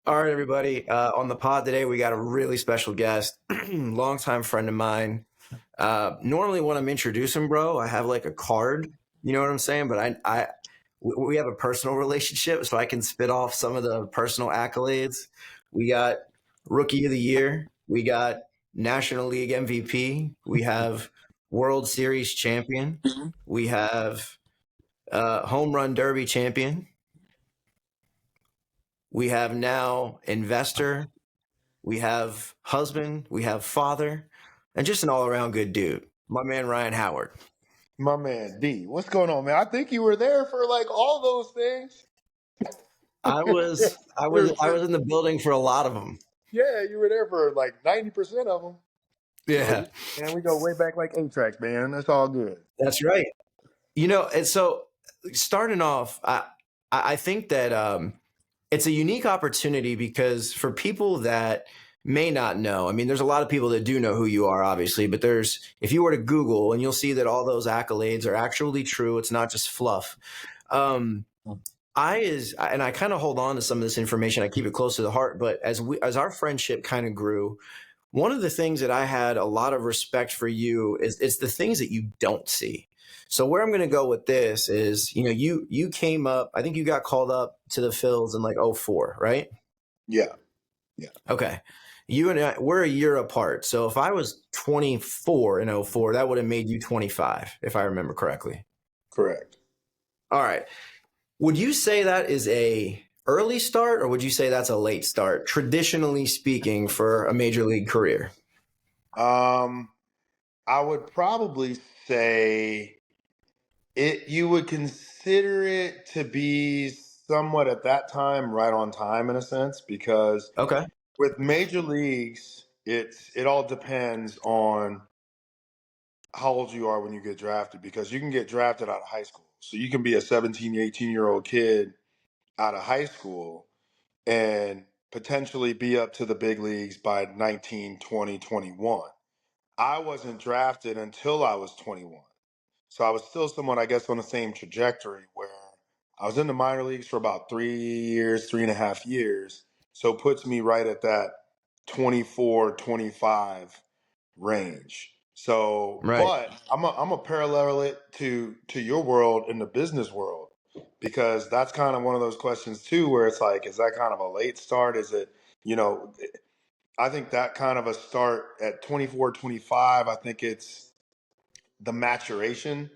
All right, everybody. On the pod today, we got a really special guest, longtime friend of mine. Normally, when I'm introducing, bro, I have like a card. You know what I'm saying? But we have a personal relationship, so I can spit off some of the personal accolades. We got Rookie of the Year. We got National League MVP. We have World Series champion. We have Home Run Derby champion. We have now investor. We have husband, we have father, and just an all around good dude. My man Ryan Howard. My man D, what's going on, man? I think you were there for like all those things. I was I was I was in the building for a lot of them. Yeah, you were there for like 90% of them. Yeah, And we go way back like 8 tracks, man. That's all good. that's right. And so starting off, I think that it's a unique opportunity because for people that may not know, I mean, there's a lot of people that do know who you are, obviously, but if you were to Google and you'll see that all those accolades are actually true. It's not just fluff. Um, I kind of hold on to some of this information. I keep it close to the heart, but as our friendship kind of grew, one of the things that I had a lot of respect for you is it's the things that you don't see. So where I'm going to go with this is, you came up, I think you got called up to the Phils in like '04, right? Yeah. Yeah. Okay. You and I, we're a year apart. So if I was 24 in '04, that would have made you 25, if I remember correctly. Correct. All right. Would you say that is a early start or would you say that's a late start, traditionally speaking, for a major league career? I would probably say you would consider it to be somewhat at that time right on time in a sense, because Okay. with major leagues, it all depends on how old you are when you get drafted, because you can get drafted out of high school. So you can be a 17, 18-year-old kid out of high school and potentially be up to the big leagues by 19, 20, 21. I wasn't drafted until I was 21. So I was still somewhat, I guess, on the same trajectory where I was in the minor leagues for about 3 years, 3.5 years. So it puts me right at that 24, 25 range. So, Right. but I'm a parallel it to your world in the business world, because that's kind of one of those questions too, where it's like, is that kind of a late start? Is it, you know, I think that kind of a start at 24, 25, I think it's the maturation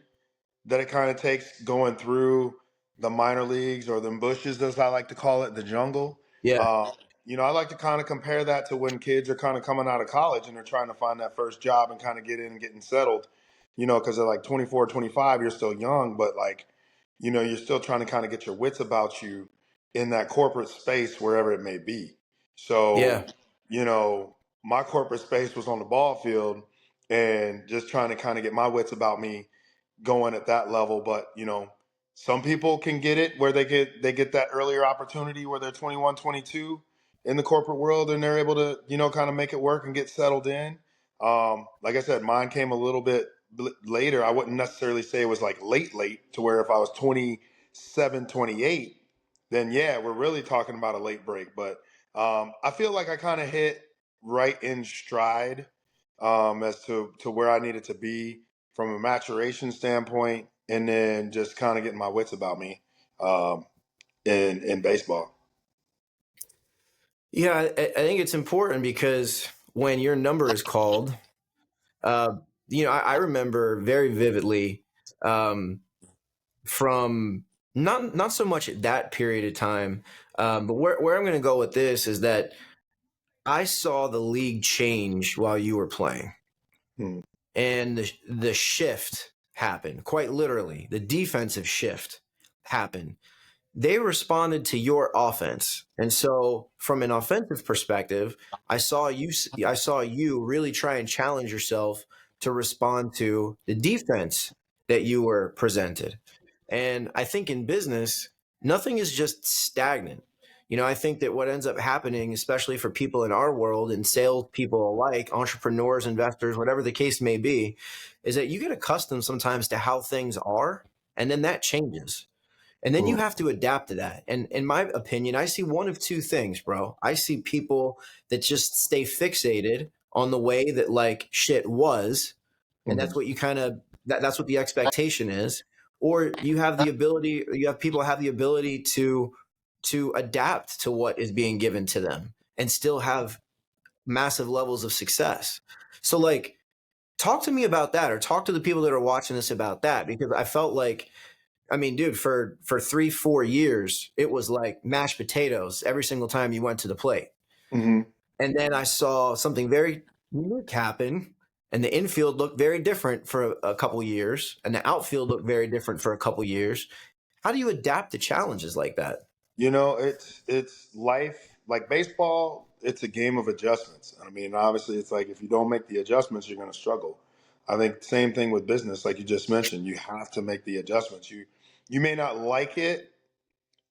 that it kind of takes going through the minor leagues, or the bushes, as I like to call it, the jungle. Yeah. Uh, I like to kind of compare that to when kids are kind of coming out of college and they're trying to find that first job and kind of get in and getting settled, because they're like 24, 25, you're still young, but like, you're still trying to kind of get your wits about you in that corporate space, wherever it may be. So, Yeah. my corporate space was on the ball field and just trying to kind of get my wits about me going at that level. But some people can get it where they get that earlier opportunity where they're 21, 22 in the corporate world, and they're able to kind of make it work and get settled in. Like I said, mine came a little bit later. I wouldn't necessarily say it was like late to where if I was 27, 28, then yeah, we're really talking about a late break. But I feel like I kind of hit right in stride, as to where I needed to be from a maturation standpoint, and then just kind of getting my wits about me, um, in baseball. Yeah. I think it's important because when your number is called, uh, I remember very vividly um, from not so much at that period of time, but where I'm going to go with this is that I saw the league change while you were playing, Hmm. and the shift happened quite literally. The defensive shift happened. They responded to your offense, and so from an offensive perspective, I saw you really try and challenge yourself to respond to the defense that you were presented. And I think in business, nothing is just stagnant. I think that what ends up happening, especially for people in our world and sales people alike, entrepreneurs, investors, whatever the case may be, is that you get accustomed sometimes to how things are, and then that changes. And then you Mm-hmm. have to adapt to that. And in my opinion, I see one of two things, bro. I see people that just stay fixated on the way that like shit was, and Mm-hmm. that's what you kind of that's what the expectation is. Or you have the ability, you have people have the ability to adapt to what is being given to them and still have massive levels of success. So like talk to me about that, or talk to the people that are watching this about that, because I felt like, I mean, dude, for 3 4 years it was like mashed potatoes every single time you went to the plate. Mm-hmm. And then I saw something very unique happen, and the infield looked very different for a couple years, and the outfield looked very different for a couple years. How do you adapt to challenges like that? You know, it's life. Like baseball, it's a game of adjustments. I mean, obviously, it's like if you don't make the adjustments, you're going to struggle. I think same thing with business, like you just mentioned. You have to make the adjustments. You may not like it,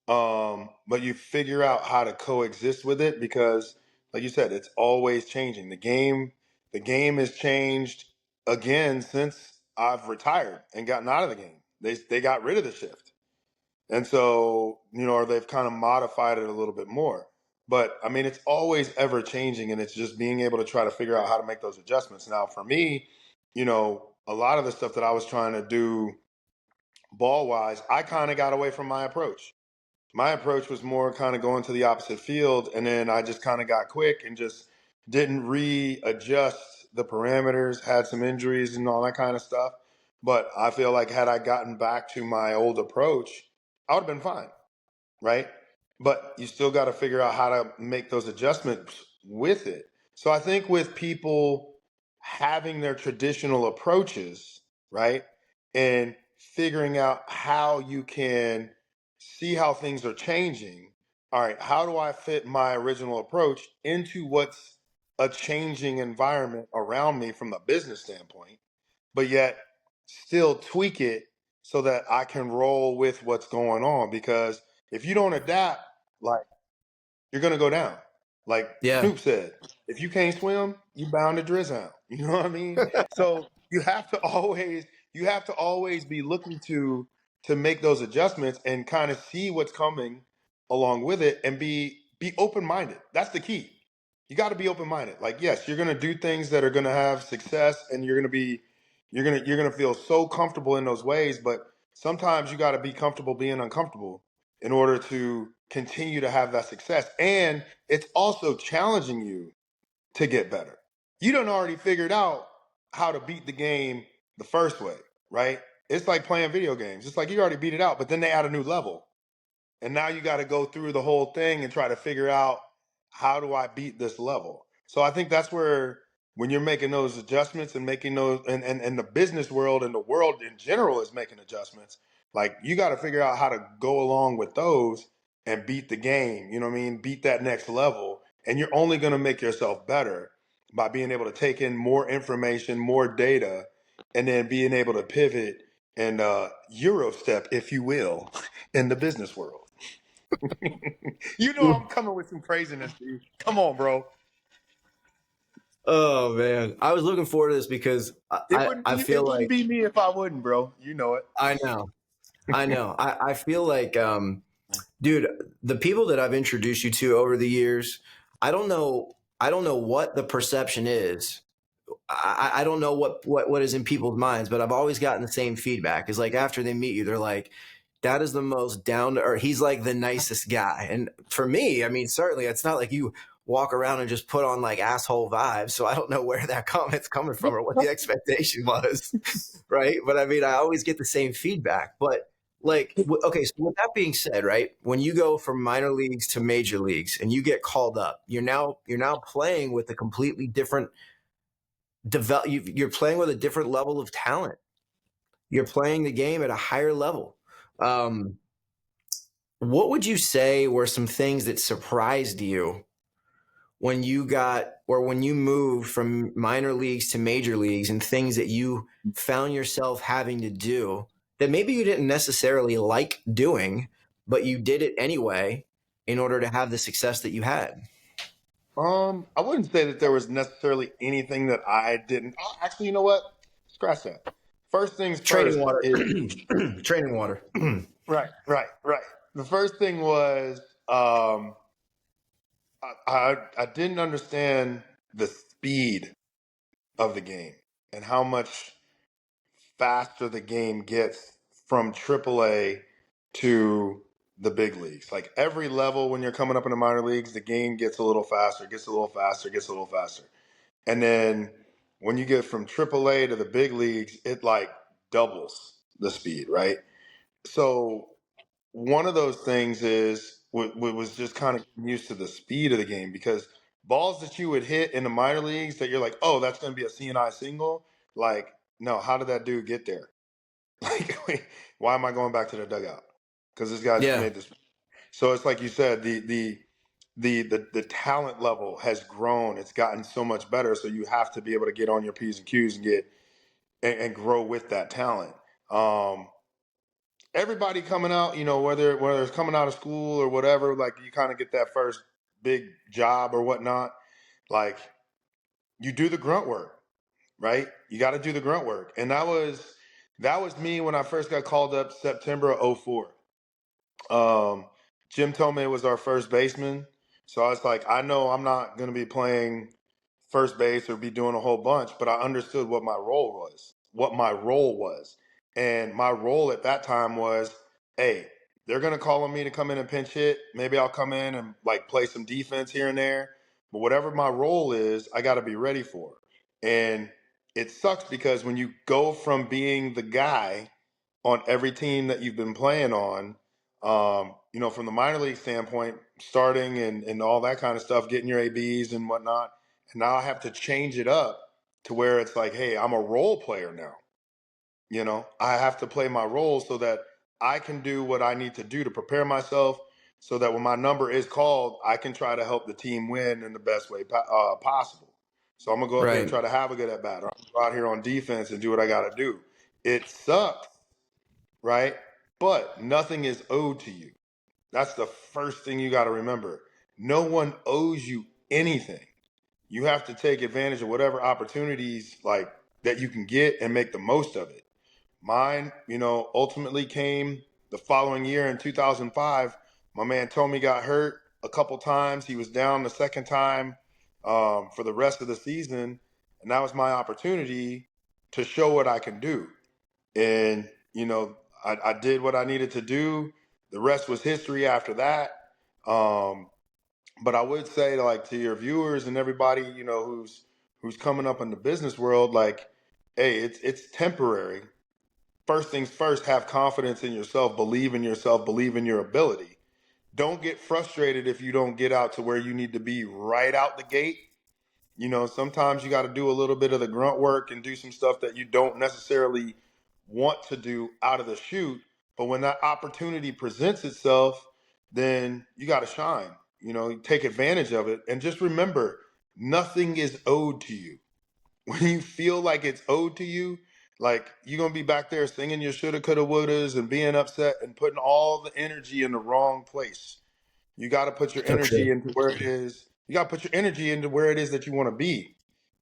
but you figure out how to coexist with it because, like you said, it's always changing. The game has changed again since I've retired and gotten out of the game. They got rid of the shift. And so, or they've kind of modified it a little bit more. But I mean, it's always ever changing, and it's just being able to try to figure out how to make those adjustments. Now, for me, a lot of the stuff that I was trying to do ball wise, I kind of got away from my approach. My approach was more kind of going to the opposite field, and then I just kind of got quick and just didn't readjust the parameters, had some injuries and all that kind of stuff. But I feel like had I gotten back to my old approach, I would have been fine, right? But you still got to figure out how to make those adjustments with it. So I think with people having their traditional approaches, right, and figuring out how you can see how things are changing. All right, how do I fit my original approach into what's a changing environment around me from a business standpoint, but yet still tweak it so that I can roll with what's going on? Because if you don't adapt, like you're gonna go down. Like Yeah. Snoop said, if you can't swim, you bound to drizzle. You know what I mean? So you have to always be looking to make those adjustments and kind of see what's coming along with it and be open minded. That's the key. You got to be open minded. Like yes, you're gonna do things that are gonna have success, and you're gonna feel so comfortable in those ways. But sometimes you got to be comfortable being uncomfortable in order to continue to have that success. And it's also challenging you to get better. You done already figured out how to beat the game the first way, right? It's like playing video games. It's like you already beat it out, but then they add a new level. And now you got to go through the whole thing and try to figure out how do I beat this level. So I think that's where when you're making those adjustments and making those and the business world and the world in general is making adjustments, like you got to figure out how to go along with those and beat the game. You know what I mean? Beat that next level. And you're only going to make yourself better by being able to take in more information, more data, and then being able to pivot and Eurostep, if you will, in the business world. You know I'm coming with some craziness, dude. Come on, bro. Oh man, I was looking forward to this because It wouldn't I be feel it wouldn't like be me if I wouldn't, bro. You know it. I know. I know. I feel like, dude, the people that I've introduced you to over the years, I don't know. I don't know what the perception is. I don't know what is in people's minds, but I've always gotten the same feedback. Is like after they meet you, they're like, "That is the most down to earth. He's like the nicest guy." And for me, I mean, certainly, it's not like you walk around and just put on like asshole vibes. So I don't know where that comment's coming from or what the expectation was, right? But I mean, I always get the same feedback. But like, okay, so with that being said, right, when you go from minor leagues to major leagues and you get called up, you're now playing with a completely different you're playing with a different level of talent. You're playing the game at a higher level. Um, what would you say were some things that surprised you when you got or when you moved from minor leagues to major leagues, and things that you found yourself having to do that maybe you didn't necessarily like doing, but you did it anyway in order to have the success that you had? I wouldn't say that there was necessarily anything that I didn't. Oh, actually, you know what? Scratch that. first things Training first water. is Training water. right. The first thing was I didn't understand the speed of the game and how much faster the game gets from AAA to the big leagues. Like every level when you're coming up in the minor leagues, the game gets a little faster, gets a little faster, gets a little faster. And then when you get from AAA to the big leagues, it like doubles the speed, right? So one of those things is what was just kind of used to the speed of the game because balls that you would hit in the minor leagues that you're like, oh, that's going to be a CNI single. Like, no, how did that dude get there? Like, wait, why am I going back to the dugout? Because this guy just Yeah. made this. So it's like you said, the talent level has grown. It's gotten so much better. So you have to be able to get on your P's and Q's and get and grow with that talent. Um, Everybody coming out, you know, whether it's coming out of school or whatever, like you kind of get that first big job or whatnot. Like you do the grunt work, right? You got to do the grunt work, and that was me when I first got called up September of '04. Um, Jim told me it was our first baseman. So I was like, I know I'm not going to be playing first base or be doing a whole bunch, but I understood what my role was, And my role at that time was, hey, they're going to call on me to come in and pinch hit. Maybe I'll come in and like play some defense here and there. But whatever my role is, I got to be ready for. And it sucks because when you go from being the guy on every team that you've been playing on, you know, from the minor league standpoint, starting and all that kind of stuff, getting your ABs and whatnot. And now I have to change it up to where it's like, hey, I'm a role player now. You know, I have to play my role so that I can do what I need to do to prepare myself so that when my number is called, I can try to help the team win in the best way possible. So I'm going to go out there and Right. try to have a good at bat. I'm going to go out here on defense and do what I got to do. It sucks, right? But nothing is owed to you. That's the first thing you got to remember. No one owes you anything. You have to take advantage of whatever opportunities like that you can get and make the most of it. Mine, you know, ultimately came the following year in 2005. My man Tommy got hurt a couple times. He was down the second time for the rest of the season. And that was my opportunity to show what I can do. And, you know, I did what I needed to do. The rest was history after that. Um, but I would say, like, to your viewers and everybody, you know, who's coming up in the business world, like, hey, it's temporary. First things first, have confidence in yourself, believe in your ability. Don't get frustrated if you don't get out to where you need to be right out the gate. You know, sometimes you got to do a little bit of the grunt work and do some stuff that you don't necessarily want to do out of the chute. But when that opportunity presents itself, then you got to shine. You know, take advantage of it. And just remember, nothing is owed to you. When you feel like it's owed to you, like you're going to be back there singing your shoulda, coulda, wouldas and being upset and putting all the energy in the wrong place. You got to put your So true. energy into where it is. You got to put your energy into where it is that you want to be.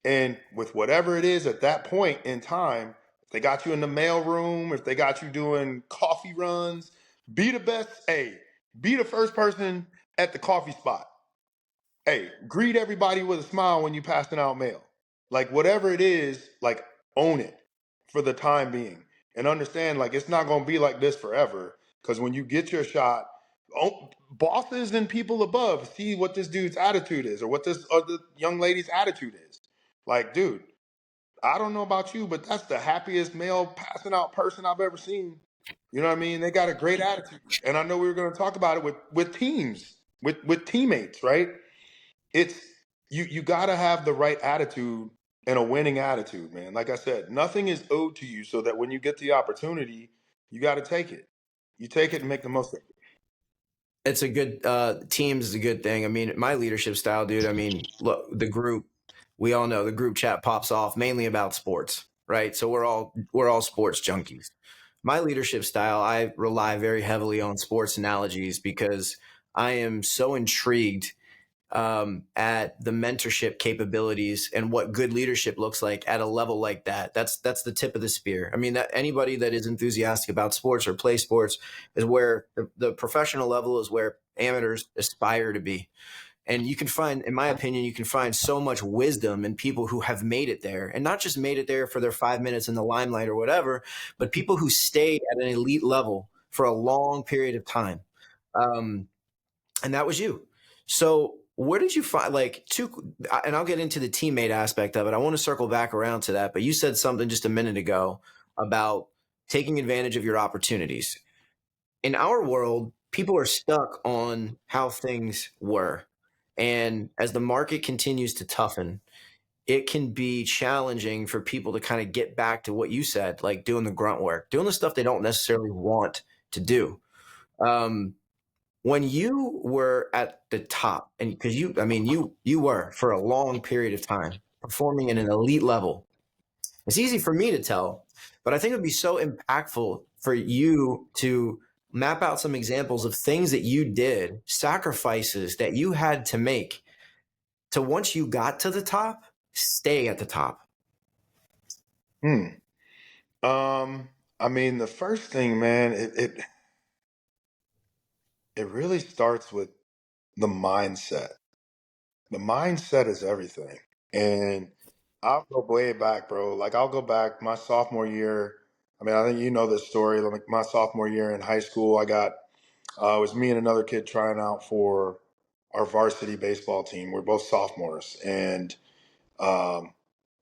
And with whatever it is at that point in time, if they got you in the mail room, if they got you doing coffee runs, be the best. Hey, be the first person at the coffee spot. Hey, greet everybody with a smile when you passing out mail. Like whatever it is, like own it for the time being. And understand like it's not gonna be like this forever. Cause when you get your shot, bosses and people above see what this dude's attitude is or what this other young lady's attitude is. Like, dude, I don't know about you, but that's the happiest male passing out person I've ever seen. You know what I mean? They got a great attitude. And I know we were gonna talk about it with teams, with teammates, right? It's you got to have the right attitude and a winning attitude, man. Like I said, nothing is owed to you, so that when you get the opportunity, you got to take it. You take it and make the most of it. It's a good teams is a good thing. I mean, my leadership style, dude. I mean, look, the group. We all know the group chat pops off mainly about sports, right? So we're all sports junkies. My leadership style, I rely very heavily on sports analogies because I am so intrigued at the mentorship capabilities and what good leadership looks like at a level like that. That's the tip of the spear. I mean, that anybody that is enthusiastic about sports or play sports is where the professional level is where amateurs aspire to be. And you can find, in my opinion, you can find so much wisdom in people who have made it there, and not just made it there for their 5 minutes in the limelight or whatever, but people who stayed at an elite level for a long period of time. Um, and that was you. So where did you find like two? And I'll get into the teammate aspect of it. I want to circle back around to that, but you said something just a minute ago about taking advantage of your opportunities. In our world, people are stuck on how things were. And as the market continues to toughen, it can be challenging for people to kind of get back to what you said, like doing the grunt work, doing the stuff they don't necessarily want to do. Um, when you were at the top, and because I mean, you were for a long period of time performing at an elite level, it's easy for me to tell, but I think it would be so impactful for you to map out some examples of things that you did, sacrifices that you had to make to, once you got to the top, stay at the top. Hmm. I mean, the first thing, man, it really starts with the mindset. The mindset is everything. And I'll go way back, bro. Like I'll go back my sophomore year. I mean, I think you know this story. Like my sophomore year in high school, it was me and another kid trying out for our varsity baseball team. We're both sophomores, and um,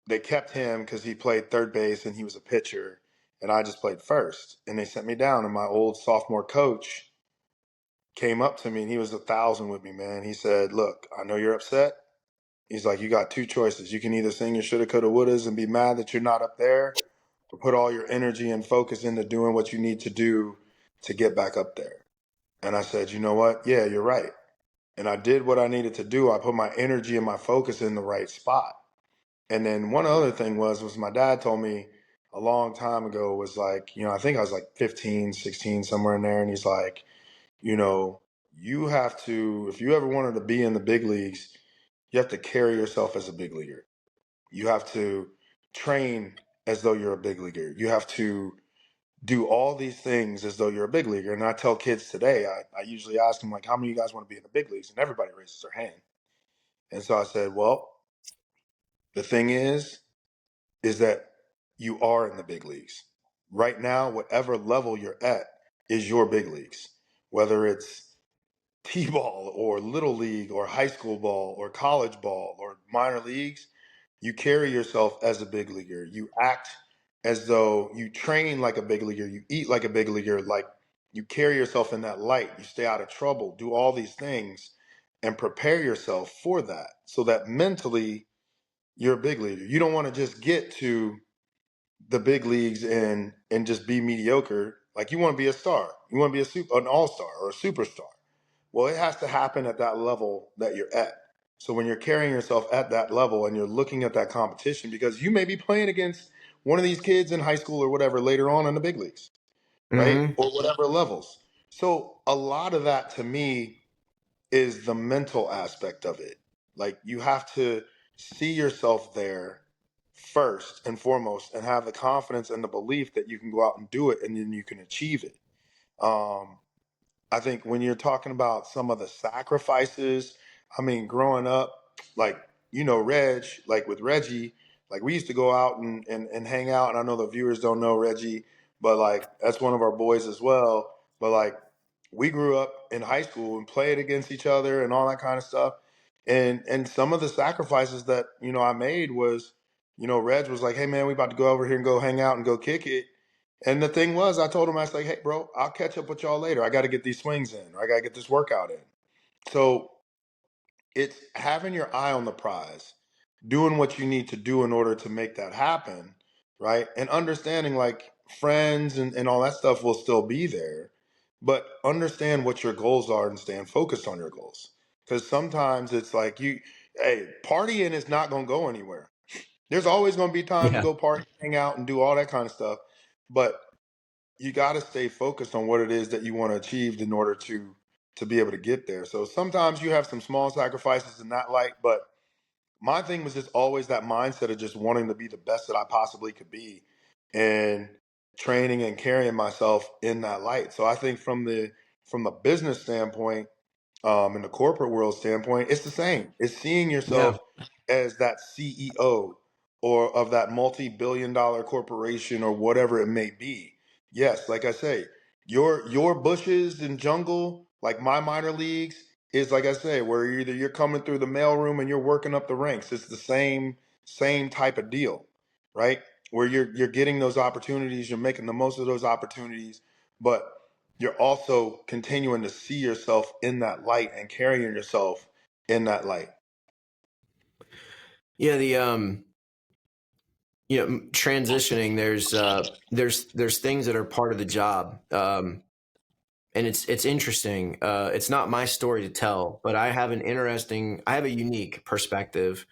they kept him because he played third base and he was a pitcher, and I just played first. And they sent me down, and my old sophomore coach came up to me, and he was 1,000 with me, man. He said, "Look, I know you're upset." He's like, "You got two choices. You can either sing your shoulda, coulda, wouldas and be mad that you're not up there, or put all your energy and focus into doing what you need to do to get back up there." And I said, "You know what? Yeah, you're right." And I did what I needed to do. I put my energy and my focus in the right spot. And then one other thing was my dad told me a long time ago, was like, I think I was like 15, 16, somewhere in there. And he's like, you know, you have to, if you ever wanted to be in the big leagues, you have to carry yourself as a big leaguer. You have to train as though you're a big leaguer. You have to do all these things as though you're a big leaguer. And I tell kids today, I usually ask them, like, how many of you guys want to be in the big leagues? And everybody raises their hand. And so I said, well, the thing is that you are in the big leagues. Right now, whatever level you're at is your big leagues, whether it's T-ball or little league or high school ball or college ball or minor leagues. You carry yourself as a big leaguer. You act as though you train like a big leaguer. You eat like a big leaguer. Like you carry yourself in that light. You stay out of trouble. Do all these things and prepare yourself for that so that mentally you're a big leaguer. You don't want to just get to the big leagues and just be mediocre. Like you want to be a star. You want to be an all-star or a superstar. Well, it has to happen at that level that you're at. So when you're carrying yourself at that level and you're looking at that competition, because you may be playing against one of these kids in high school or whatever later on in the big leagues, right? Mm-hmm. Or whatever levels. So a lot of that to me is the mental aspect of it. Like you have to see yourself there first and foremost and have the confidence and the belief that you can go out and do it and then you can achieve it. Um, I think when you're talking about some of the sacrifices, I mean, growing up, like, Reg, like with Reggie, like we used to go out and hang out. And I know the viewers don't know Reggie, but like that's one of our boys as well. But like we grew up in high school and played against each other and all that kind of stuff. And some of the sacrifices that, I made was, Reg was like, "Hey man, we about to go over here and go hang out and go kick it." And the thing was, I told him, I was like, "Hey, bro, I'll catch up with y'all later. I got to get these swings in, or I got to get this workout in." So it's having your eye on the prize, doing what you need to do in order to make that happen, right? And understanding like friends and all that stuff will still be there, but understand what your goals are and stand focused on your goals. Because sometimes it's like hey, partying is not going to go anywhere. There's always going to be time to Yeah. go party, hang out, and do all that kind of stuff. But you got to stay focused on what it is that you want to achieve in order to to be able to get there. So sometimes you have some small sacrifices in that light, but my thing was just always that mindset of just wanting to be the best that I possibly could be, and training and carrying myself in that light. So I think from the business standpoint, in the corporate world standpoint, it's the same. It's seeing Yeah. yourself as that CEO or of that multi-billion-dollar corporation or whatever it may be. Yes, like I say, your bushes and jungle, like my minor leagues, is like I say, where either you're coming through the mailroom and you're working up the ranks. It's the same type of deal, right? Where you're getting those opportunities, you're making the most of those opportunities, but you're also continuing to see yourself in that light and carrying yourself in that light. Yeah, the transitioning, there's things that are part of the job. And it's interesting. It's not my story to tell, but I have a unique perspective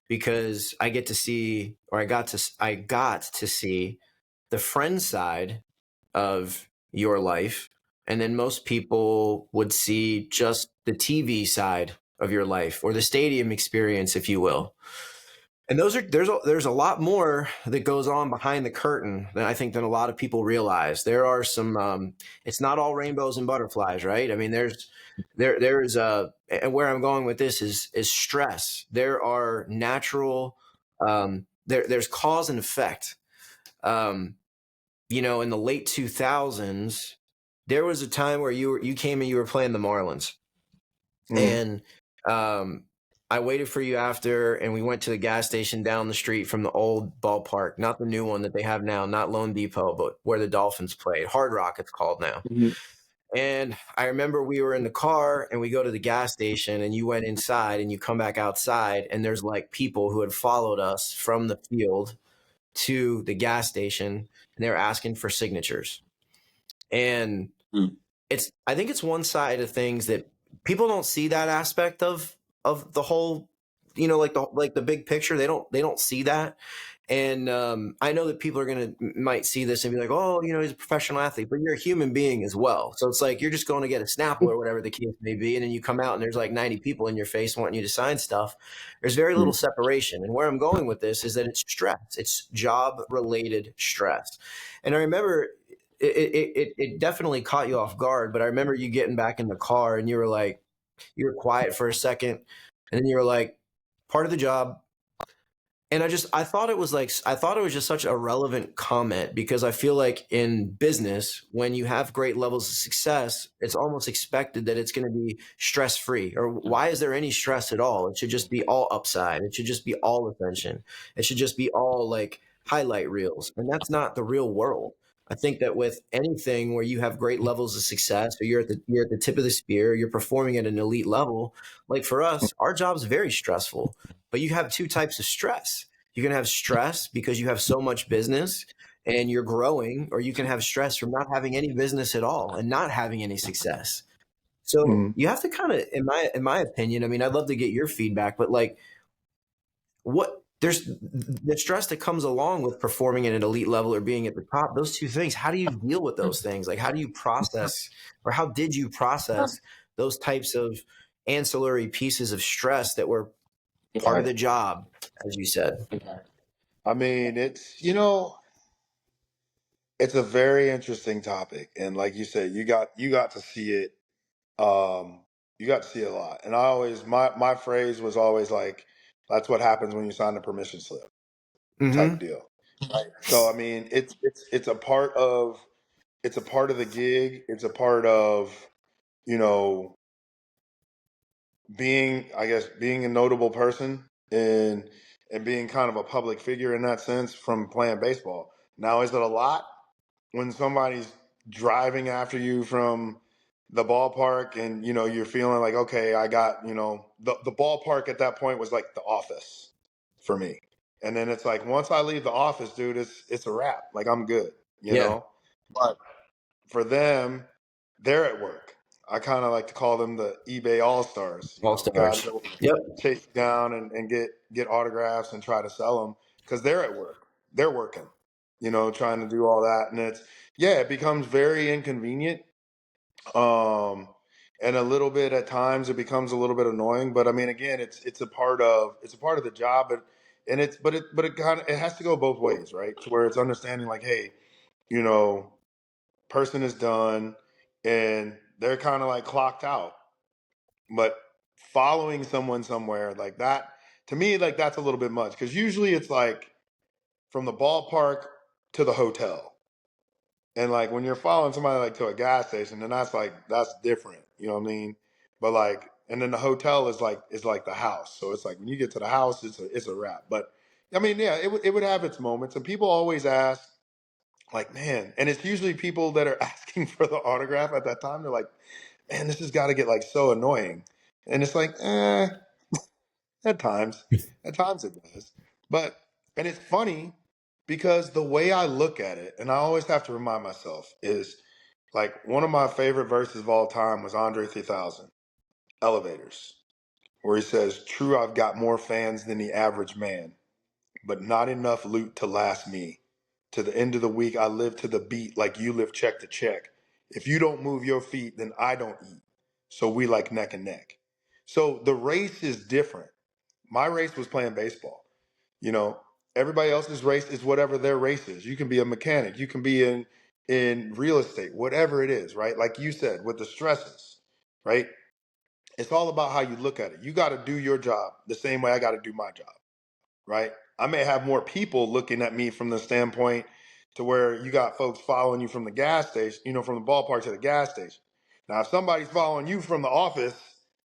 because I get to see, or I got to see the friend side of your life, and then most people would see just the TV side of your life, or the stadium experience, if you will. And there's a lot more that goes on behind the curtain than I think than a lot of people realize. There are some it's not all rainbows and butterflies, right? I mean, there is and where I'm going with this is stress. There are natural there's cause and effect. Um, in the late 2000s, there was a time where you came and you were playing the Marlins, Mm, and I waited for you after, and we went to the gas station down the street from the old ballpark, not the new one that they have now, not Lone Depot, but where the Dolphins played. Hard Rock, it's called now. mhm, And I remember we were in the car and we go to the gas station, and you went inside and you come back outside, and there's like people who had followed us from the field to the gas station, and they were asking for signatures. And mm, I think it's one side of things that people don't see, that aspect of the whole, like the big picture. They don't see that. And I know that people might see this and be like, oh, he's a professional athlete, but you're a human being as well. So it's like you're just going to get a Snapple or whatever the case may be, and then you come out and there's like 90 people in your face wanting you to sign stuff. There's very little mm, separation. And where I'm going with this is that it's stress. It's job related stress. And I remember it definitely caught you off guard, but I remember you getting back in the car and you were quiet for a second, and then you were like, part of the job. And I thought it was just such a relevant comment, because I feel like in business, when you have great levels of success, it's almost expected that it's going to be stress free. Or why is there any stress at all? It should just be all upside. It should just be all attention. It should just be all like highlight reels. And that's not the real world. I think that with anything where you have great levels of success, or you're at the tip of the spear, you're performing at an elite level. Like for us, our job's very stressful, but you have two types of stress. You can have stress because you have so much business and you're growing, or you can have stress from not having any business at all and not having any success. So mm. you have to kind of, in my opinion, I mean, I'd love to get your feedback, but like, what there's the stress that comes along with performing at an elite level or being at the top. Those two things. How do you deal with those things? Like, how do you process, or how did you process those types of ancillary pieces of stress that were part of the job, as you said? I mean, it's a very interesting topic, and like you said, you got to see it. Um, you got to see it a lot, and I always my phrase was always like, "That's what happens when you sign the permission slip," type Mm-hmm. deal. Right. So I mean, it's a part of the gig. It's a part of you know being, I guess, being a notable person, and being kind of a public figure in that sense from playing baseball. Now, is it a lot when somebody's driving after you from the ballpark, and you're feeling like, okay, I got, the ballpark at that point was like the office for me. And then it's like, once I leave the office, dude, it's a wrap. Like, I'm good, you Yeah. know? But for them, they're at work. I kind of like to call them the eBay All Stars. All The guys stars. that will Yep. chase you down and get autographs and try to sell them, because they're at work. They're working, trying to do all that, and it becomes very inconvenient. Um, and a little bit at times it becomes a little bit annoying. But I mean, again, it's a part of the job, and it kind of it has to go both ways, right? To where it's understanding like, hey, you know, person is done, and they're kind of like clocked out, but following someone somewhere like that, to me, like that's a little bit much because usually it's like from the ballpark to the hotel. And like when you're following somebody like to a gas station, then that's different. You know what I mean? But like, and then the hotel is like the house. So it's like when you get to the house, it's a wrap. But I mean, yeah, it would have its moments. And people always ask, like, man, and it's usually people that are asking for the autograph at that time. They're like, man, this has got to get like so annoying. And it's like, at times, at times it does. But and it's funny because the way I look at it, and I always have to remind myself, is like one of my favorite verses of all time was Andre 3000, Elevators, where he says, "True, I've got more fans than the average man, but not enough loot to last me. To the end of the week, I live to the beat like you live check to check. If you don't move your feet, then I don't eat. So we like neck and neck." So the race is different. My race was playing baseball. You know, everybody else's race is whatever their race is. You can be a mechanic, you can be in real estate, whatever it is, right? Like you said, with the stresses, right? It's all about how you look at it. You got to do your job the same way I got to do my job, right? I may have more people looking at me from the standpoint to where you got folks following you from the gas station, from the ballpark to the gas station. Now, if somebody's following you from the office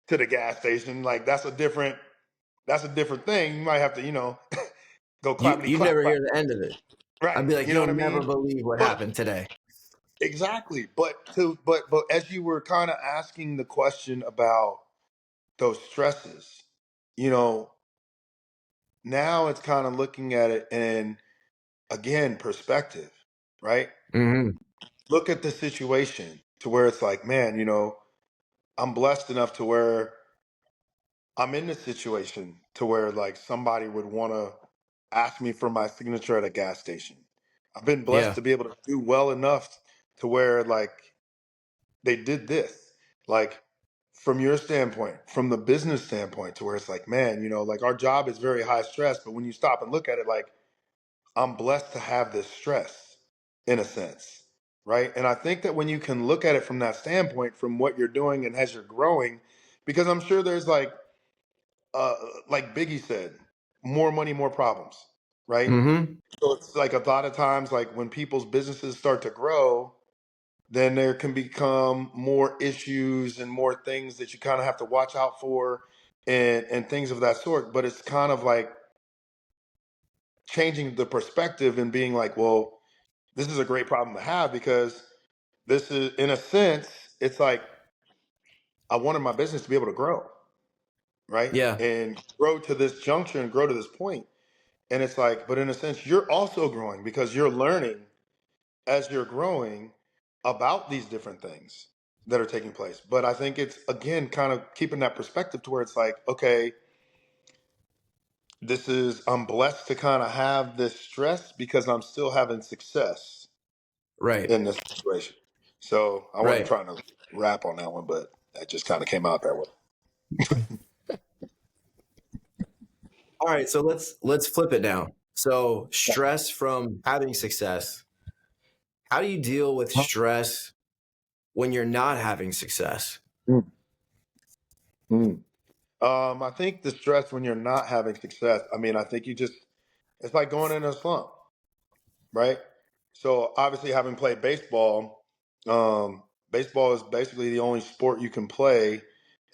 to the gas station, like that's a different thing. You might have to, go clappity You clap never clap. hear the end of it. Right. I'd be like, You know you'll what I never mean? believe what But happened today. exactly. But as you were kind of asking the question about those stresses, you know, now it's kind of looking at it in again perspective, right? Hmm. Look at the situation to where it's like, man, I'm blessed enough to where I'm in this situation to where like somebody would want to ask me for my signature at a gas station. I've been blessed Yeah. to be able to do well enough to where like they did this. Like from your standpoint, from the business standpoint, to where it's like, man, like our job is very high stress, but when you stop and look at it, like I'm blessed to have this stress in a sense, right? And I think that when you can look at it from that standpoint, from what you're doing and as you're growing, because I'm sure there's uh, like Biggie said, more money, more problems, right? Hmm. So it's like a lot of times, like when people's businesses start to grow, then there can become more issues and more things that you kind of have to watch out for and things of that sort. But it's kind of like changing the perspective and being like, well, this is a great problem to have because this is, in a sense, it's like I wanted my business to be able to grow, right? Yeah. And grow to this juncture and grow to this point. And it's like, but in a sense, you're also growing because you're learning as you're growing about these different things that are taking place. But I think it's, again, kind of keeping that perspective to where it's like, okay, I'm blessed to kind of have this stress because I'm still having success Right. in this situation. So I wasn't Right. trying to rap on that one, but that just kind of came out that way. All right. So let's flip it now. So stress from having success. How do you deal with stress when you're not having success? Mm. I think the stress when you're not having success, I mean, I think it's like going in a slump, right? So obviously, having played baseball, baseball is basically the only sport you can play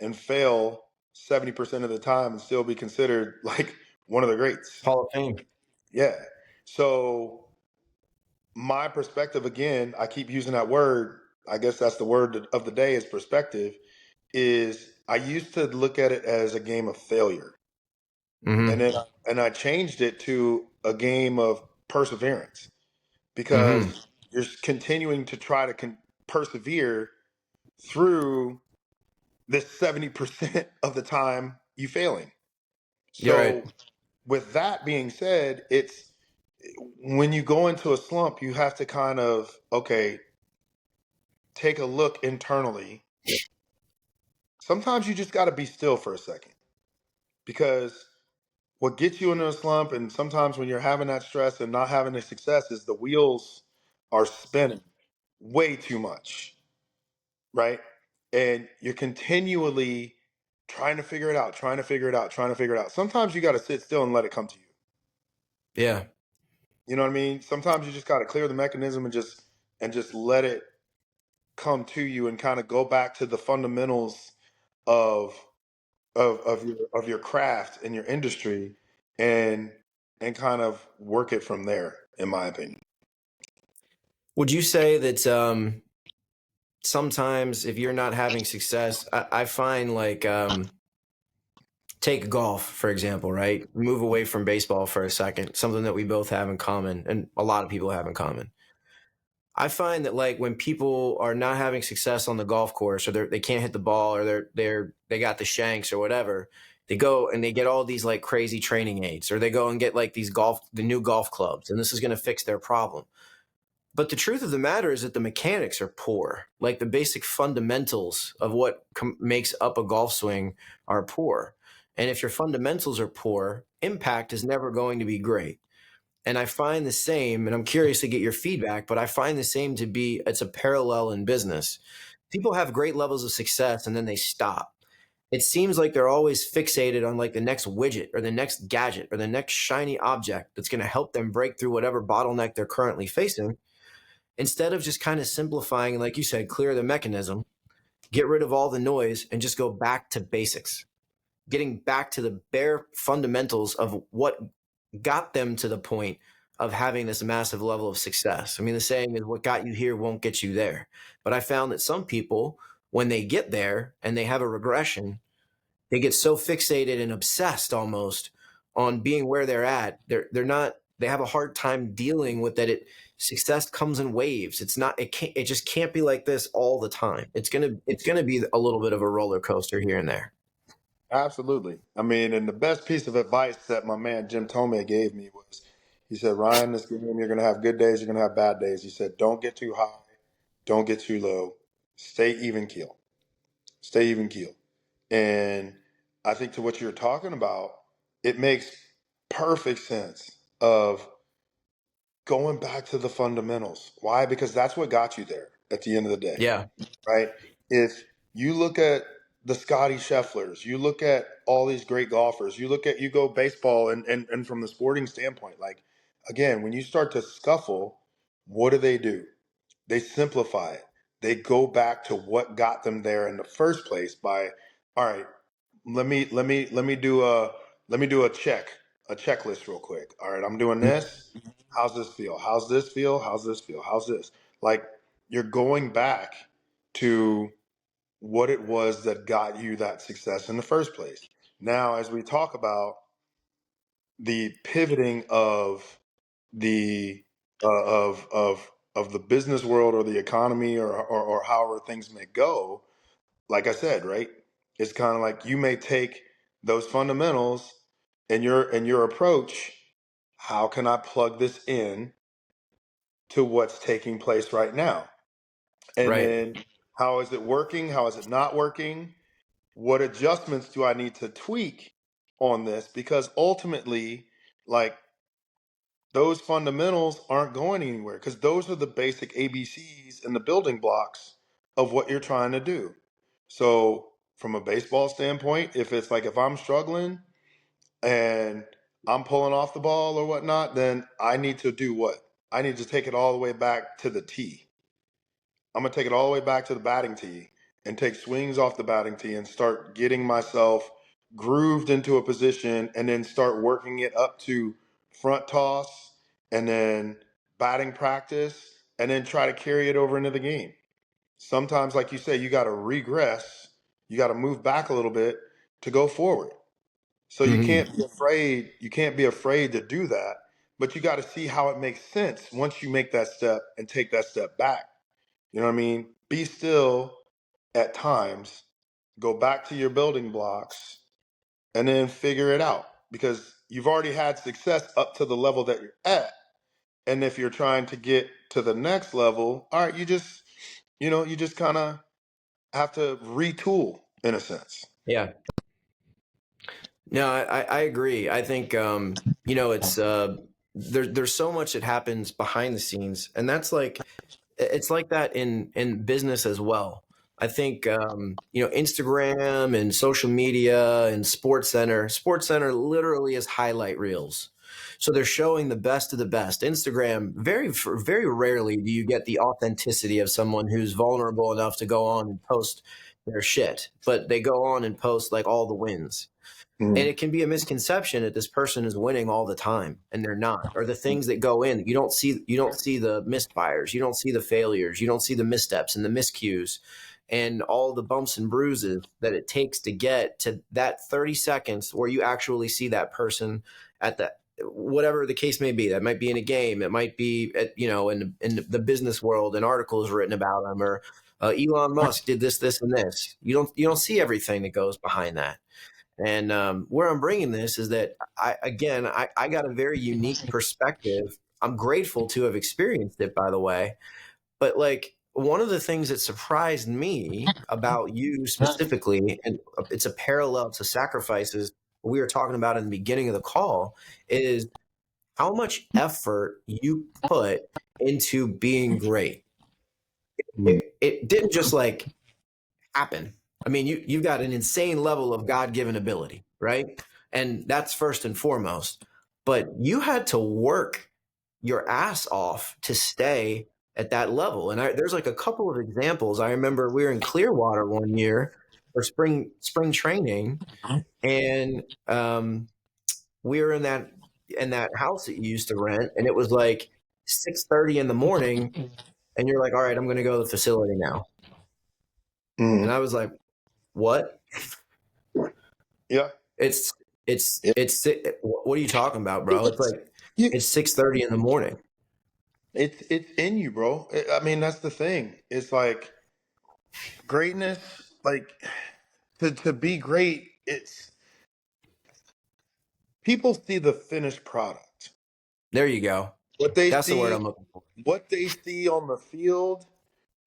and fail 70% of the time and still be considered like one of the greats. Hall of Fame. Yeah. So my perspective, again, I keep using that word. I guess that's the word of the day is perspective. Is I used to look at it as a game of failure, and Hmm. I changed it to a game of perseverance Hmm. because you're continuing to try to persevere through this 70% of the time you failing. You're right. So with that being said, it's when you go into a slump, you have to kind of, okay, take a look internally sometimes you just got to be still for a second, because what gets you into a slump, and sometimes when you're having that stress and not having the success, is the wheels are spinning way too much, right? And you're continually trying to figure it out, trying to figure it out, trying to figure it out. Sometimes you got to sit still and let it come to you. Yeah. You know what I mean? Sometimes you just got to clear the mechanism and just let it come to you, and kind of go back to the fundamentals of of your craft and your industry, and kind of work it from there, in my opinion. Would you say that sometimes if you're not having success, I find like take golf, for example, right? Move away from baseball for a second, something that we both have in common and a lot of people have in common. I find that like when people are not having success on the golf course, or they can't hit the ball, or they got the shanks or whatever, they go and they get all these like crazy training aids, or they go and get like the new golf clubs, and this is going to fix their problem. But the truth of the matter is that the mechanics are poor. Like the basic fundamentals of what makes up a golf swing are poor. And if your fundamentals are poor, impact is never going to be great. And I find the same, and I'm curious to get your feedback, but I find the same to be it's a parallel in business. People have great levels of success and then they stop. It seems like they're always fixated on like the next widget or the next gadget or the next shiny object that's going to help them break through whatever bottleneck they're currently facing, instead of just kind of simplifying and, like you said, clear the mechanism, get rid of all the noise, and just go back to basics, getting back to the bare fundamentals of what got them to the point of having this massive level of success. I mean, the saying is what got you here won't get you there. But I found that some people, when they get there and they have a regression, they get so fixated and obsessed almost on being where they're at. They're not, they have a hard time dealing with that. Success comes in waves. It just can't be like this all the time. It's gonna be a little bit of a roller coaster here and there. Absolutely. I mean, and the best piece of advice that my man Jim Tomei gave me was, he said, Ryan, this game, you're going to have good days, you're going to have bad days. He said, don't get too high, don't get too low, stay even keel, stay even keel. And I think, to what you're talking about, it makes perfect sense of going back to the fundamentals. Why? Because that's what got you there at the end of the day, Yeah. right? If you look at the Scotty Schefflers, you look at all these great golfers, you go baseball, and from the sporting standpoint, like, again, when you start to scuffle, what do? They simplify it. They go back to what got them there in the first place by, all right, let me do a checklist real quick. All right, I'm doing this. How's this feel? How's this feel? How's this feel? How's this? Like, you're going back to what it was that got you that success in the first place. Now, as we talk about the pivoting of the of the business world, or the economy, or however things may go, like I said, right? It's kind of like, you may take those fundamentals and your approach. How can I plug this in to what's taking place right now? And Right. then, how is it working? How is it not working? What adjustments do I need to tweak on this? Because ultimately, like, those fundamentals aren't going anywhere, because those are the basic ABCs and the building blocks of what you're trying to do. So, from a baseball standpoint, if I'm struggling and I'm pulling off the ball or whatnot, then I need to do what? I need to take it all the way back to the tee. I'm going to take it all the way back to the batting tee, and take swings off the batting tee, and start getting myself grooved into a position, and then start working it up to front toss, and then batting practice, and then try to carry it over into the game. Sometimes, like you say, you got to regress, you got to move back a little bit to go forward. So Mm-hmm. you can't be afraid to do that, but you got to see how it makes sense once you make that step and take that step back. You know what I mean? Be still at times, go back to your building blocks, and then figure it out, because you've already had success up to the level that you're at. And if you're trying to get to the next level, all right, you just kind of have to retool. in a sense. Yeah. No, I agree. I think it's there's so much that happens behind the scenes, and that's like it's like that in business as well. I think Instagram and social media and Sports Center literally is highlight reels. So they're showing the best of the best. Instagram, very rarely do you get the authenticity of someone who's vulnerable enough to go on and post their shit, but they go on and post like all the wins. And Mm. it can be a misconception that this person is winning all the time and they're not, or the things that go in. You don't see the misfires, you don't see the failures, you don't see the missteps and the miscues and all the bumps and bruises that it takes to get to that 30 seconds where you actually see that person at the whatever the case may be. That might be in a game, it might be at, in the business world, an article is written about them, or Elon Musk did this and this. You don't see everything that goes behind that. And where I'm bringing this is that I got a very unique perspective. I'm grateful to have experienced it, by the way. But like one of the things that surprised me about you specifically, and it's a parallel to sacrifices we were talking about in the beginning of the call, is how much effort you put into being great. Mm. It didn't just like happen. I mean, you've got an insane level of God given ability, right? And that's first and foremost. But you had to work your ass off to stay at that level. And there's like a couple of examples. I remember we were in Clearwater one year for spring training, and we were in that house that you used to rent, and it was like 6:30 in the morning, and you're like, "All right, I'm going to go to the facility now." And Mm. I was like, "What?" Yeah. It's Yeah. what are you talking about, bro? It's like You, it's 6:30 in the morning. it's in you, bro. I mean, that's the thing. It's like greatness, like to be great, it's people see the finished product. There you go. What they That's the word see, I'm looking for. what they see on the field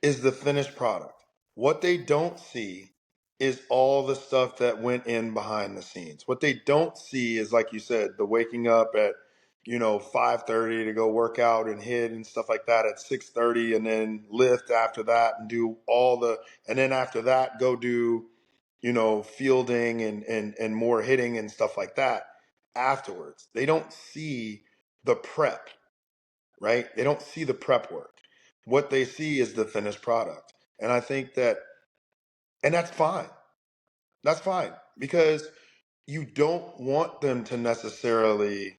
is the finished product. What they don't see is all the stuff that went in behind the scenes. What they don't see is, like you said, the waking up at 5:30 to go work out and hit and stuff like that at 6:30, and then lift after that and do all the, and then after that go do fielding and more hitting and stuff like that afterwards. They don't see the prep, right? They don't see the prep work. What they see is the finished product. And I think that, and that's fine. That's fine because you don't want them to necessarily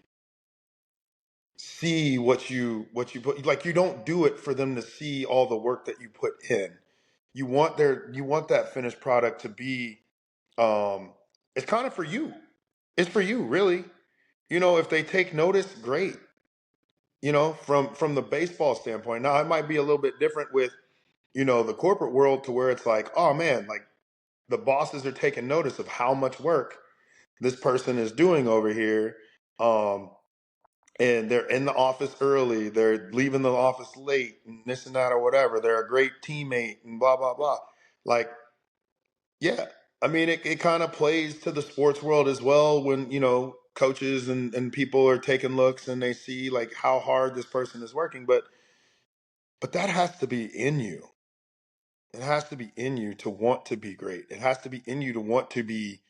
see what you put, like, you don't do it for them to see all the work that you put in. You want that finished product to be, it's kind of for you. It's for you, really. If they take notice, great. From the baseball standpoint. Now it might be a little bit different with the corporate world, to where it's like, oh man, like the bosses are taking notice of how much work this person is doing over here. Um, and they're in the office early, they're leaving the office late, and this and that or whatever. They're a great teammate and blah blah blah. Like, yeah, I mean, it kind of plays to the sports world as well when coaches and people are taking looks and they see like how hard this person is working, but that has to be in you. It has to be in you to want to be great. It has to be in you to want to be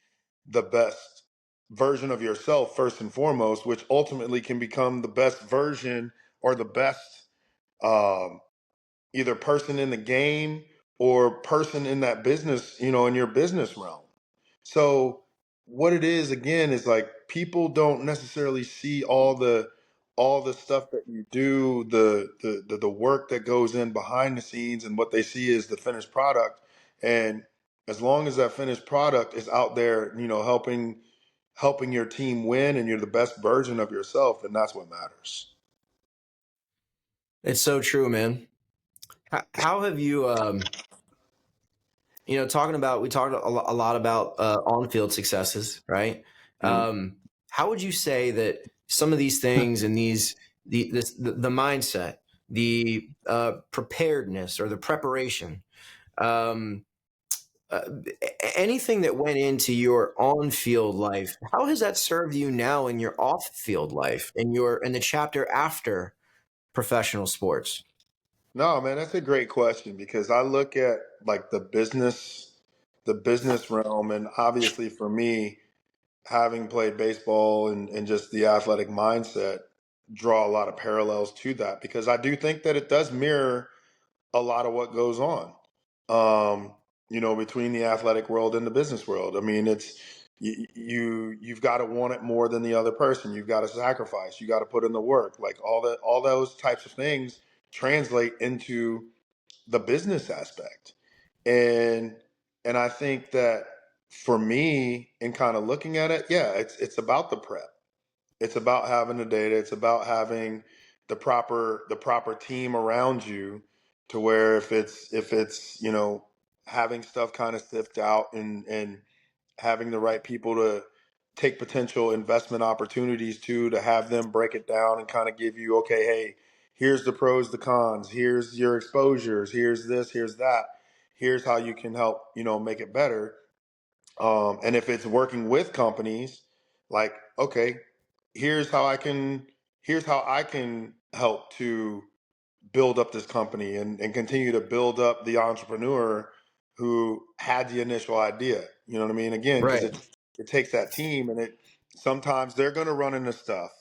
the best version of yourself first and foremost, which ultimately can become the best version or the best, um, either person in the game or person in that business, in your business realm. So what it is again is like people don't necessarily see all the stuff that you do, the work that goes in behind the scenes, and what they see is the finished product. And as long as that finished product is out there, helping your team win, and you're the best version of yourself, then that's what matters. It's so true, man. How have you talking about we talked a lot about on-field successes, right? Mm. How would you say that some of these things and the mindset, the preparedness or the preparation, um, uh, anything that went into your on-field life, how has that served you now in your off-field life, in the chapter after professional sports? No, man, that's a great question because I look at like the business realm, and obviously for me, having played baseball and just the athletic mindset, draw a lot of parallels to that because I do think that it does mirror a lot of what goes on, um, between the athletic world and the business world. I mean, it's you've got to want it more than the other person. You've got to sacrifice. You got to put in the work. Like all those types of things translate into the business aspect, and I think that for me, in kind of looking at it, yeah, it's about the prep. It's about having the data. It's about having the proper team around you to where if it's having stuff kind of sift out and having the right people to take potential investment opportunities to have them break it down and kind of give you, okay, hey, here's the pros, the cons, here's your exposures, here's this, here's that, here's how you can help make it better. And if it's working with companies, like, okay, here's how I can here's how I can help to build up this company and continue to build up the entrepreneur who had the initial idea. You know what I mean? Again, because Right. it takes that team, and it sometimes they're gonna run into stuff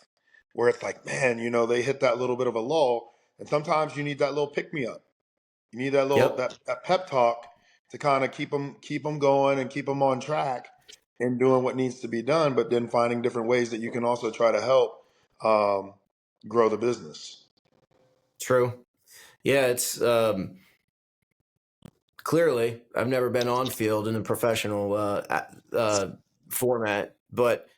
where it's like, man, they hit that little bit of a lull, and sometimes you need that little pick me up. You need that little Yep. that pep talk to kind of keep them going and keep them on track and doing what needs to be done, but then finding different ways that you can also try to help um, grow the business. True. Yeah, it's clearly I've never been on field in a professional format, but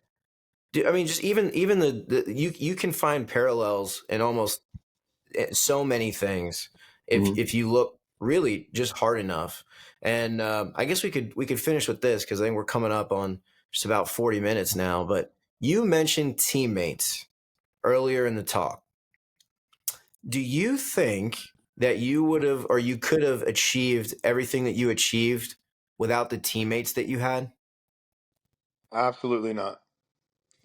I mean, just even you can find parallels in almost so many things Mhm. if you look really just hard enough. And I guess we could finish with this because I think we're coming up on just about 40 minutes now. But you mentioned teammates earlier in the talk. Do you think that you would have or you could have achieved everything that you achieved without the teammates that you had? Absolutely not.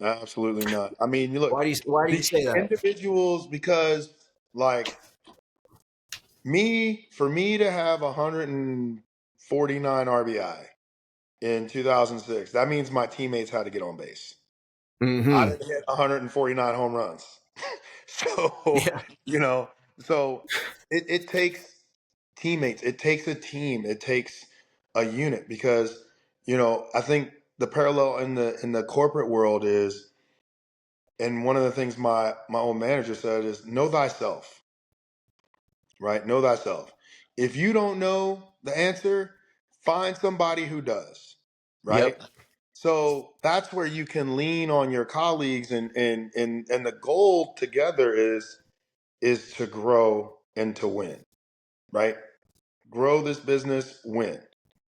Absolutely not. I mean, you look, Why do you the say that? individuals, because like for me to have 149 RBI in 2006, that means my teammates had to get on base. I Mm-hmm. didn't hit 149 home runs. So, Yeah. you know, so it takes teammates, it takes a team, it takes a unit because, I think the parallel in the corporate world is, and one of the things my old manager said is know thyself, right? Know thyself. If you don't know the answer, find somebody who does, right? Yep. So that's where you can lean on your colleagues, and the goal together is to grow and to win, right? Grow this business, win.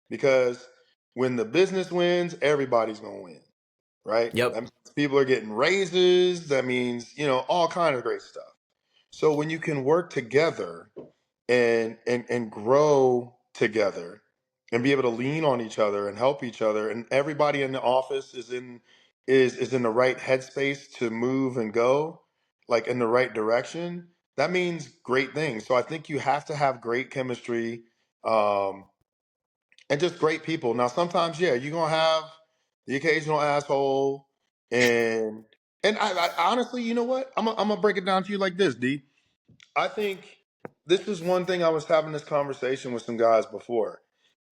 Because when the business wins, everybody's gonna win, right? That Yep. means people are getting raises, that means, all kind of great stuff. So when you can work together and grow together and be able to lean on each other and help each other, and everybody in the office is in the right headspace to move and go like in the right direction, that means great things. So I think you have to have great chemistry, um, and just great people. Now sometimes, yeah, you're gonna have the occasional asshole, and I honestly, you know what, I'm gonna break it down to you like this, D. I think this is one thing. I was having this conversation with some guys before,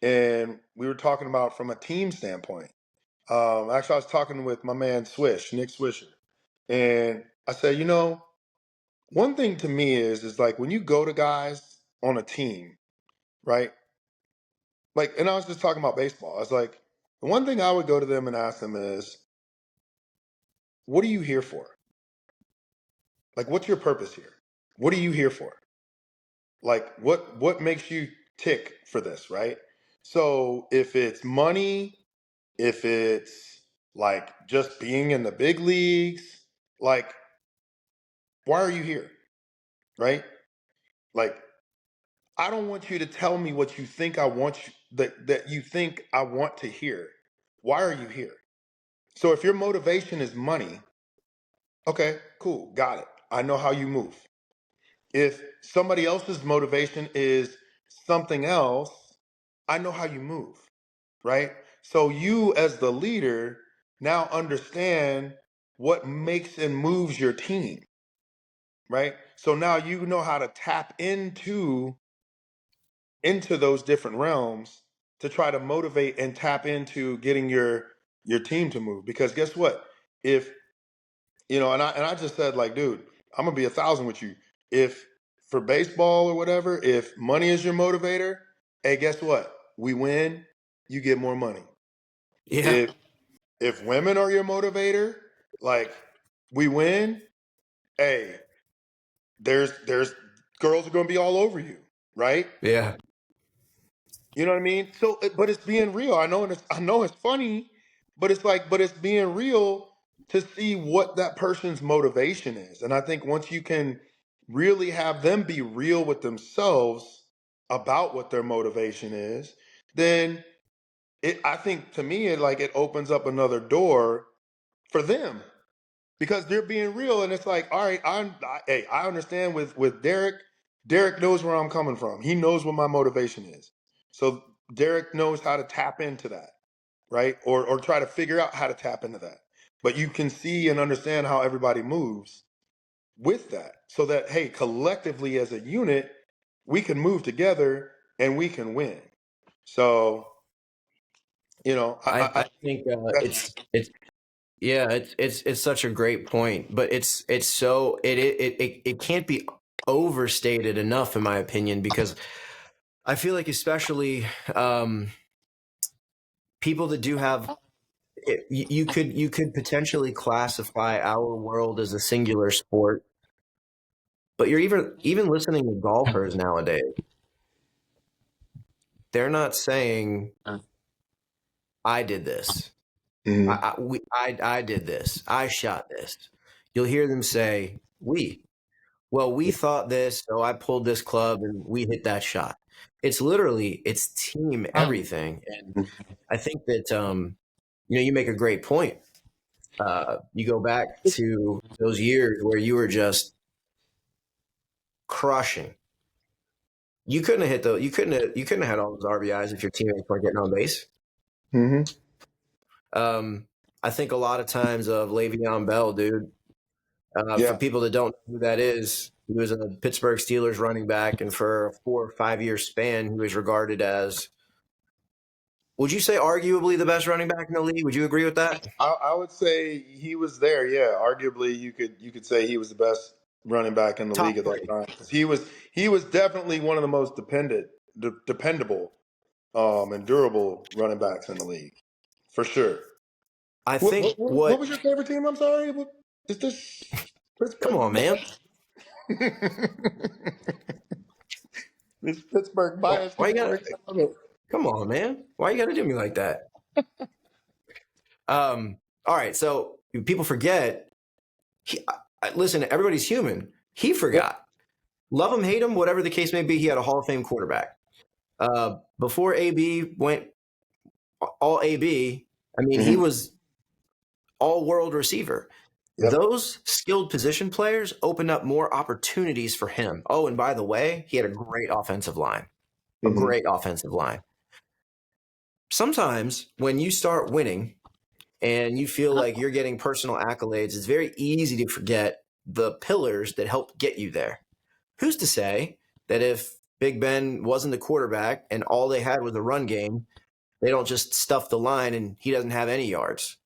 and we were talking about from a team standpoint. Actually, I was talking with my man Nick Swisher, and I said, one thing to me is like when you go to guys on a team, right? Like, and I was just talking about baseball. I was like, the one thing I would go to them and ask them is, what are you here for? Like, what's your purpose here? What are you here for? Like what makes you tick for this, right? So if it's money, if it's like just being in the big leagues, like why are you here, right? Like I don't want you to tell me what you think I want you, that you think I want to hear. Why are you here? So if your motivation is money, okay, cool, got it. I know how you move. If somebody else's motivation is something else, I know how you move, right? So you as the leader now understand what makes and moves your team, right? So now you know how to tap into those different realms to try to motivate and tap into getting your team to move. Because guess what? If and I just said, like, dude, I'm gonna be 1,000 with you. If for baseball or whatever, if money is your motivator, hey, guess what? We win, you get more money. Yeah. If women are your motivator, like, we win, hey, there's girls are gonna be all over you, right? Yeah. You know what I mean? So, but it's being real. I know it's funny, but it's being real to see what that person's motivation is. And I think once you can really have them be real with themselves about what their motivation is, then I think to me, it opens up another door for them because they're being real, and it's like, all right, hey, I understand with Derek. Derek knows where I'm coming from. He knows what my motivation is. So Derek knows how to tap into that, right? Or try to figure out how to tap into that. But you can see and understand how everybody moves with that, so that, hey, collectively as a unit, we can move together and we can win. So I think that's. yeah, it's such a great point, but it's so it can't be overstated enough, in my opinion, because I feel like, especially people that do have you could potentially classify our world as a singular sport, but you're even listening to golfers nowadays, they're not saying I did this. Mhm. I did this. I shot this. You'll hear them say we. Well, we thought this, so I pulled this club and we hit that shot. It's team everything, and I think that you make a great point. You go back to those years where you were just crushing. You couldn't have had all those RBIs if your teammates weren't getting on base. Mhm. I think a lot of times of Le'Veon Bell, dude. For Yeah. people that don't know who that is, he was a Pittsburgh Steelers running back, and for a 4 or 5 year span, he was regarded as, would you say, arguably the best running back in the league? Would you agree with that? I would say he was there. Yeah, arguably you could say he was the best running back in the Top league at that three. time. 'Cause he was definitely one of the most dependable, and durable running backs in the league, for sure. I What think what, what what. what was your favorite team? I'm sorry. What, is this Come Pittsburgh on, man. bias? This Pittsburgh bias Why you coming got? right now. Come on, man. Why you got to do me like that? All right. So people forget. Listen, everybody's human. He Yep. forgot. Love him, hate him, whatever the case may be. He had a Hall of Fame quarterback. Before AB went all AB, I mean, he Hmm. was all world receiver. Yep. Those skilled position players opened up more opportunities for him. Oh, and by the way, he had a great offensive line. A Hmm. great offensive line. Sometimes when you start winning and you feel like you're getting personal accolades, it's very easy to forget the pillars that helped get you there. Who's to say that if Big Ben wasn't the quarterback and all they had was a run game, they don't just stuff the line and he doesn't have any yards?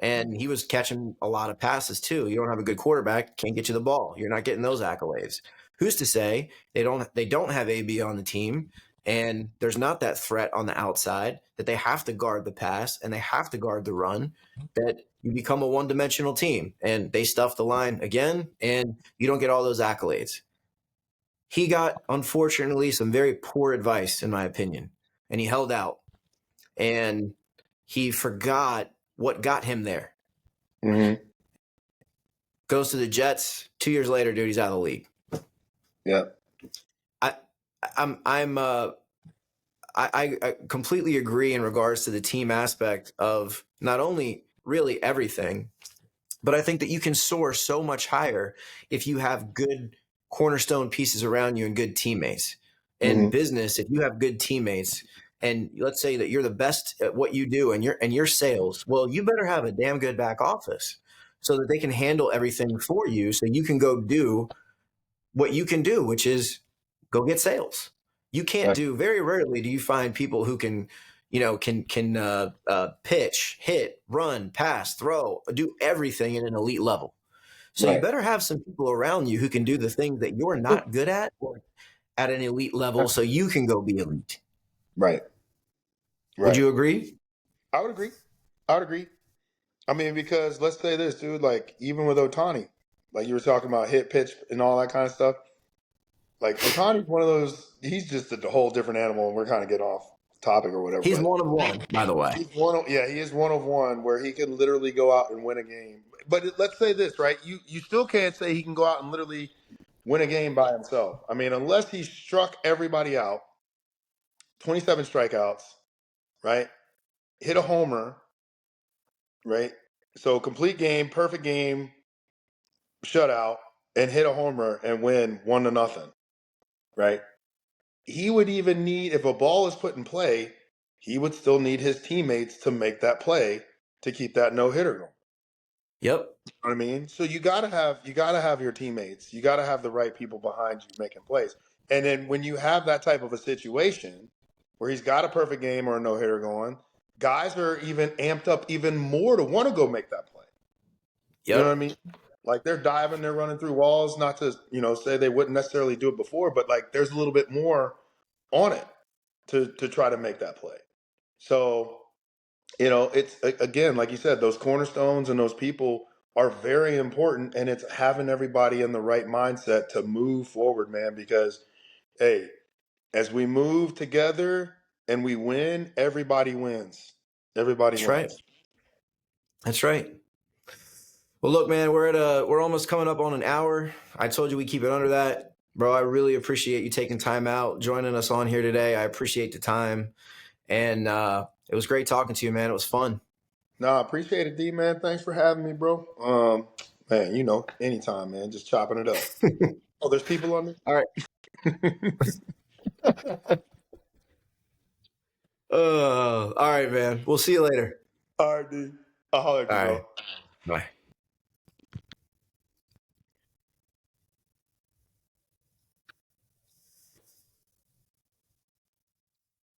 And he was catching a lot of passes too. You don't have a good quarterback, can't get you the ball. You're not getting those accolades. Who's to say they don't have AB on the team and there's not that threat on the outside that they have to guard the pass and they have to guard the run, that you become a one-dimensional team and they stuff the line again and you don't get all those accolades. He got, unfortunately, some very poor advice, in my opinion, and he held out and he forgot what got him there. Hmm. Goes to the Jets. 2 years later, dude, he's out of the league. Yep. I I completely agree in regards to the team aspect of not only really everything, but I think that you can soar so much higher if you have good cornerstone pieces around you and good teammates. In Mm-hmm. business, if you have good teammates, and let's say that you're the best at what you do and you're sales, well, you better have a damn good back office so that they can handle everything for you so you can go do what you can do, which is go get sales. You can't Right. do, very rarely do you find people who can, pitch, hit, run, pass, throw, do everything at an elite level. So you Right. better have some people around you who can do the things that you're not good at or at an elite level so you can go be elite. Right. Would Right. you agree? I would agree. I would agree. I mean, because let's say this, dude, like even with Otani, like you were talking about hit pitch and all that kind of stuff. Like Otani's one of those, he's just a whole different animal, and we're kind of getting off topic or whatever, He's but one of one, by the way. he is one of one where he can literally go out and win a game. But let's say this, right? You still can't say he can go out and literally win a game by himself. I mean, unless he struck everybody out, 27 strikeouts, right? Hit a homer, right? So complete game, perfect game, shutout, and hit a homer and win 1-0, right? He would even need, if a ball is put in play, he would still need his teammates to make that play to keep that no hitter going. Yep. You know what I mean? So you gotta have your teammates. You gotta have the right people behind you making plays. And then when you have that type of a situation where he's got a perfect game or a no hitter going, guys are even amped up even more to want to go make that play. You know what I Yep. mean? Like they're diving, they're running through walls. Not to say they wouldn't necessarily do it before, but like there's a little bit more on it to try to make that play. So it's again, like you said, those cornerstones and those people are very important, and it's having everybody in the right mindset to move forward, man. Because hey, as we move together and we win, everybody wins. Everybody That's right. wins. That's right. Well, look, man, we're almost coming up on an hour. I told you we keep it under that. Bro, I really appreciate you taking time out, joining us on here today. I appreciate the time. And it was great talking to you, man. It was fun. No, I appreciate it, D man. Thanks for having me, bro. Man, anytime, man. Just chopping it up. Oh, there's people on All right. there. All right, man. We'll see you later. All right, D. I'll holler at All you, right. bro. Bye.